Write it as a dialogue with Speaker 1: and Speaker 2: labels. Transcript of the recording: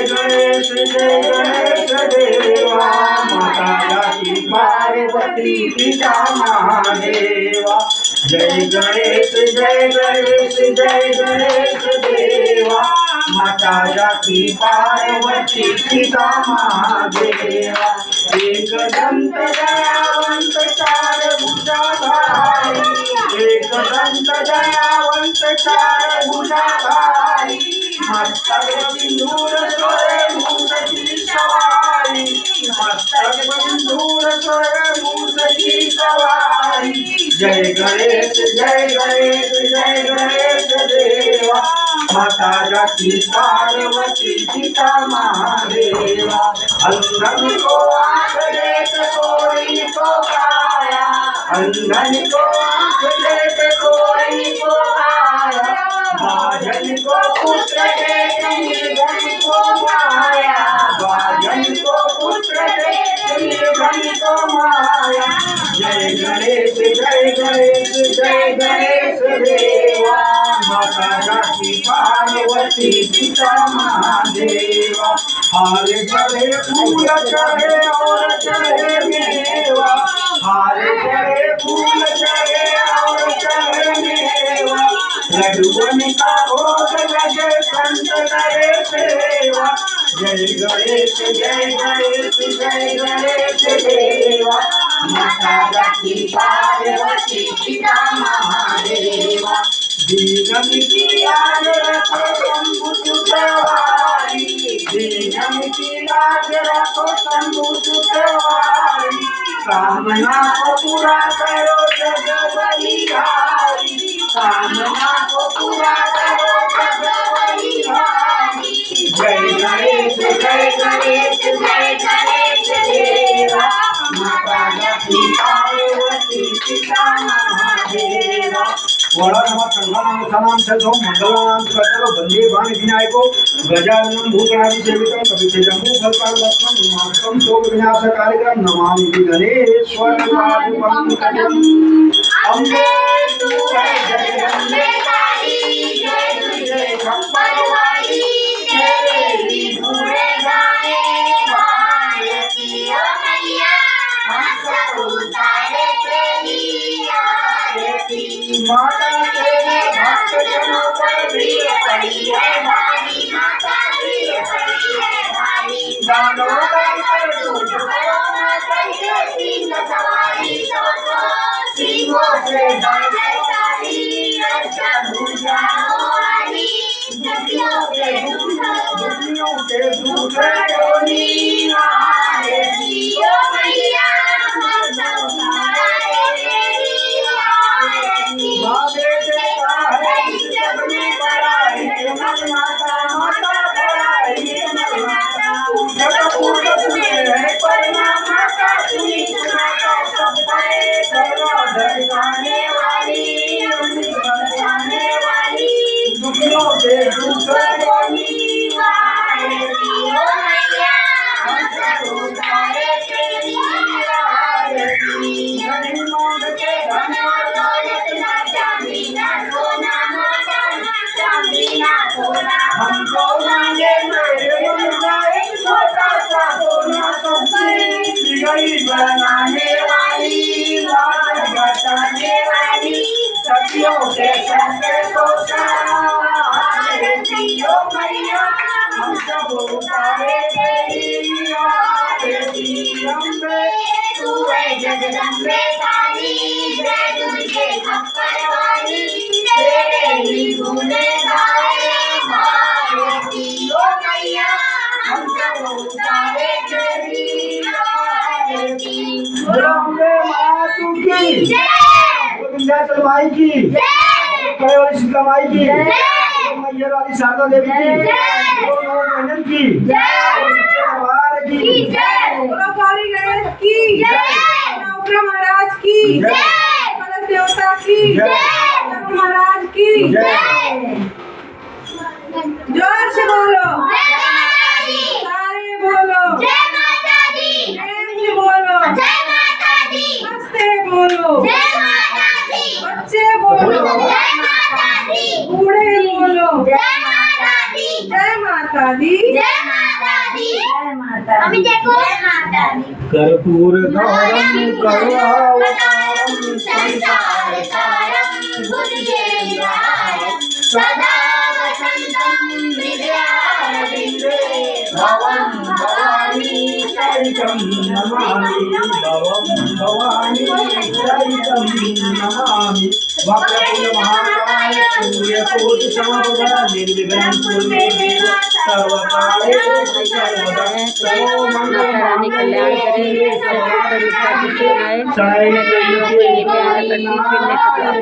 Speaker 1: गणेश देवा माता जाकी पार्वती पिता महादेवा। जय गणेश देवा माता जाकी पार्वती पिता महादेवा। एक दंत दयावंत चार भुजाधारी, एक दंत दयावंत चार भुजाधारी, मस्तक सिंदूर सोए मूर्ति सवारी, मस्तक सिंदूर सोए मूर्ति सवारी। जय गणेश देवा माता जाकी पार्वती पिता महादेवा। अंधन को आँख देत कोई को पाया, अंधन को आँख देत कोई को पाया, बाजन को पुत्र देत निर्धन को माया, बाजन को पुत्र देत निर्धन को माया। जय गणेश देवा माता जाकी पार्वती पिता महादेवा। हार चढ़े फूल चढ़े और चढ़े मेवा, हार चढ़े फूल चढ़े और चढ़े मेवा, लड्डुअन का भोग लगे संत करे सेवा। जय गणेश देवा माता जाकी पार्वती पिता महादेवा। दीनम की लाज रखो शंभु सुतवारी, दीनम की लाज रखो शंभु सुतवारी, कामना को पूरा करो जग बलिहारी, कामना को पूरा करो जग बलिहारी। जय गणेश देवा माता जाकी पार्वती पिता महादेवा। वडानाम संघानाम सनाम सदो मंगलानाम सकलो बंदे बाण विनायको गजाननं भूतनादि सेवितं कपितेजंबू फलपाल वत्सं मातम शोक विनाश कार्यक्रम नमामि गणेश्वर पाद पंकजम। अम्बे तू है जगदम्बे काली, जय तुझे खप्पर वाली, तेरे पूरे गाए भारती ओ मैया, हम सब उतारे तेरी आरती। माता तेरे भक्त जनों पर भीड़ पड़ी है भारी, माता भीड़ पड़ी है भारी, दानों पर दूध कैसे सिंह सवारी, सो सिंहों से बाजे सारी, भुजाओं वाली दुखियों के दुख डोली आरती ओ मैया, हम सब उतारे तेरी आरती। बाबे देता है जग में बड़ा निर्मल माता, माता बड़ा निर्मल माता, जग पूर्ण है परिणाम माता, सुनी माता सब पाए सर्व दर्शाने वाली, दर्शाने वाली, दुखियों के दुख डोली आरती ओ मैया, हम सब उतारे तेरी आरती। धन मांगते धन और दौलत ना चांदी ना सोना, माता ना चांदी ना सोना, हमको मांगे मेरे मन का एक छोटा सा सोना सब्जी, बिगड़ी बनाने वाली, लाज बचाने वाली, सखियों के संग को आरती ओ मैया, हम सब उतारे तेरी आरती। अम्बे तू है जगदम्बे काली, जय तुझे खप्पर वाली, तेरे ही गुण गाए भारती ओ मैया, हम सब उतारे तेरी आरती। अम्बे मातु की जय, विंध्याचल माई की जय, कड़े वाली शीतला माई की जय, मैया वाली शारदा देवी की जय, नवमंडल की जय, की जय, काली गणेश की जय, नवग्रह महाराज की जय, कलश देवता की जय, महाराज की जय।
Speaker 2: जोर से बोलो,
Speaker 1: जय माता दी,
Speaker 2: सारे बोलो,
Speaker 1: जय माता दी,
Speaker 2: प्रेम से बोलो,
Speaker 1: जय माता दी,
Speaker 2: हंसते बोलो,
Speaker 1: जय माता दी,
Speaker 2: बच्चे बोलो,
Speaker 1: जय माता दी,
Speaker 2: बूढ़े बोलो,
Speaker 1: जय माता दी,
Speaker 2: जय माता दी,
Speaker 1: जय माता दी, जय माता दी। अभी देखो जय माता दी।
Speaker 3: कर्पूरगौरं करुणावतारं
Speaker 1: संसार सारं बुद्धिविहारं सदा वसन्तं हृदयारविन्दे
Speaker 3: भवं भवानी सहितं नमामि भवं भवानी सहितं नमामि वक्रतुण्डमहाकाय सूर्यकोटिसमप्रभ निर्विघ्नं कुरु मे देव सर्वकार्येषु सर्वदा सर्वो
Speaker 4: माता रानी कल्याण करे, सब उत्तर उत्तर दिशा आए,
Speaker 3: शरणाय
Speaker 4: फिर नेत्र